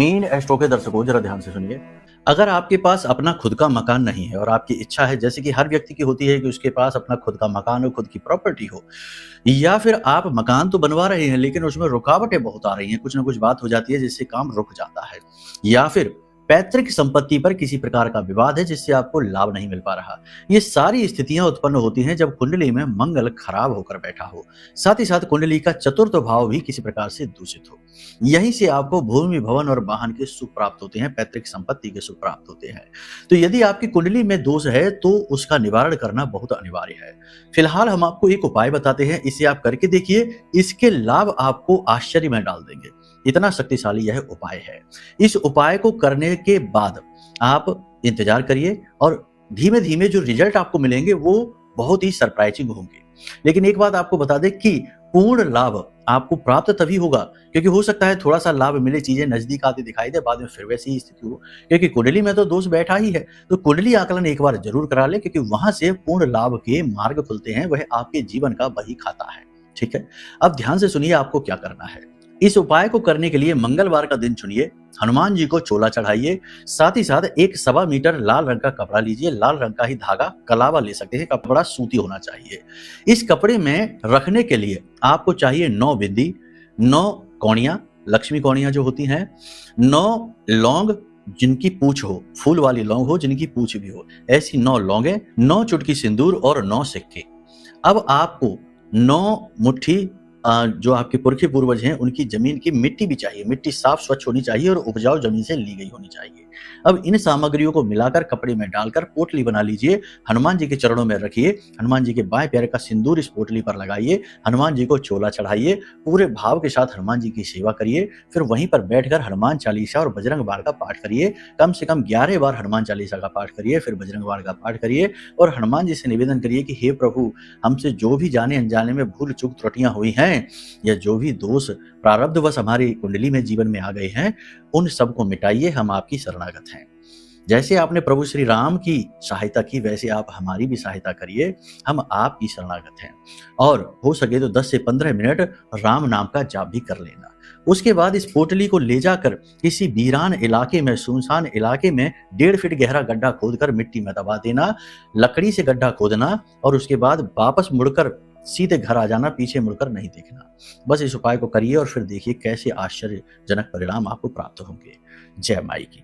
Mean astro के दर्शकों जरा ध्यान से सुनिए। अगर आपके पास अपना खुद का मकान नहीं है और आपकी इच्छा है, जैसे कि हर व्यक्ति की होती है कि उसके पास अपना खुद का मकान हो, खुद की प्रॉपर्टी हो, या फिर आप मकान तो बनवा रहे हैं लेकिन उसमें रुकावटें बहुत आ रही हैं, कुछ ना कुछ बात हो जाती है जिससे काम रुक जाता है, या फिर पैतृक संपत्ति पर किसी प्रकार का विवाद है जिससे आपको लाभ नहीं मिल पा रहा। ये सारी स्थितियां उत्पन्न होती हैं जब कुंडली में मंगल खराब होकर बैठा हो, साथ ही साथ कुंडली का चतुर्थ भाव भी किसी प्रकार से दूषित हो। यहीं से आपको भूमि, भवन और वाहन के सुख प्राप्त होते हैं, पैतृक संपत्ति के सुख प्राप्त होते हैं। तो यदि आपकी कुंडली में दोष है तो उसका निवारण करना बहुत अनिवार्य है। फिलहाल हम आपको एक उपाय बताते हैं, इसे आप करके देखिए, इसके लाभ आपको आश्चर्य में डाल देंगे। इतना शक्तिशाली यह उपाय है। इस उपाय को करने के बाद आप इंतजार करिए और धीमे धीमे जो रिजल्ट आपको मिलेंगे वो बहुत ही सरप्राइजिंग होंगे। लेकिन एक बात आपको बता दें कि पूर्ण लाभ आपको प्राप्त तभी होगा, क्योंकि हो सकता है थोड़ा सा लाभ मिले, चीजें नजदीक आती दिखाई दे, बाद में फिर वैसी ही स्थिति हो, क्योंकि कुंडली में तो दोष बैठा ही है। तो कुंडली आकलन एक बार जरूर करा ले, क्योंकि वहां से पूर्ण लाभ के मार्ग खुलते हैं, वह आपके जीवन का वही खाता है। ठीक है, अब ध्यान से सुनिए आपको क्या करना है। इस उपाय को करने के लिए मंगलवार का दिन चुनिए, हनुमान जी को चोला चढ़ाइए, साथ ही साथ एक 1.25 मीटर लाल रंग का कपड़ा लीजिए, लाल रंग का ही धागा, कलावा ले सकते हैं, कपड़ा सूती होना चाहिए। इस कपड़े में रखने के लिए आपको चाहिए 9 बिंदी, 9 कौड़ियां, लक्ष्मी कौड़ियां जो होती हैं, 9 लौंग जिनकी पूछ हो, फूल वाली लौंग हो जिनकी पूछ भी हो, ऐसी 9 लौंगे, 9 चुटकी सिंदूर और 9 सिक्के। अब आपको 9 मुट्ठी जो आपके पुरखे पूर्वज हैं उनकी जमीन की मिट्टी भी चाहिए, मिट्टी साफ स्वच्छ होनी चाहिए और उपजाऊ जमीन से ली गई होनी चाहिए। अब इन सामग्रियों को मिलाकर कपड़े में डालकर पोटली बना लीजिए, हनुमान जी के चरणों में रखिए, हनुमान जी के बाएं पैर का सिंदूर इस पोटली पर लगाइए, हनुमान जी को चोला चढ़ाइए, पूरे भाव के साथ हनुमान जी की सेवा करिए, फिर वहीं पर बैठकर हनुमान चालीसा और बजरंग बाण का पाठ करिए, कम से कम 11 बार हनुमान चालीसा का पाठ करिए, फिर बजरंग बाण का पाठ करिए और हनुमान जी से निवेदन करिए कि हे प्रभु, हमसे जो भी जाने अनजाने में भूल चूक त्रुटियां हुई हैं या जो भी दोष प्रारब्धवश हमारी कुंडली में जीवन में आ गए हैं, उन सबको मिटाइए, हम आपकी शरणागत हैं। जैसे आपने प्रभु श्री राम की सहायता की वैसे आप हमारी भी सहायता करिए, हम आपकी शरणागत हैं। और हो सके तो 10 से 15 मिनट राम नाम का जाप भी कर लेना। उसके बाद इस पोटली को ले जाकर किसी वीरान इलाके में, सुनसान इलाके में 1.5 फीट गहरा गड्ढा खोदकर मिट्टी में दबा देना, लकड़ी से गड्ढा खोदना और उसके बाद वापस मुड़कर सीधे घर आ जाना, पीछे मुड़कर नहीं देखना। बस इस उपाय को करिए और फिर देखिए कैसे आश्चर्यजनक परिणाम आपको प्राप्त होंगे। जय माई की।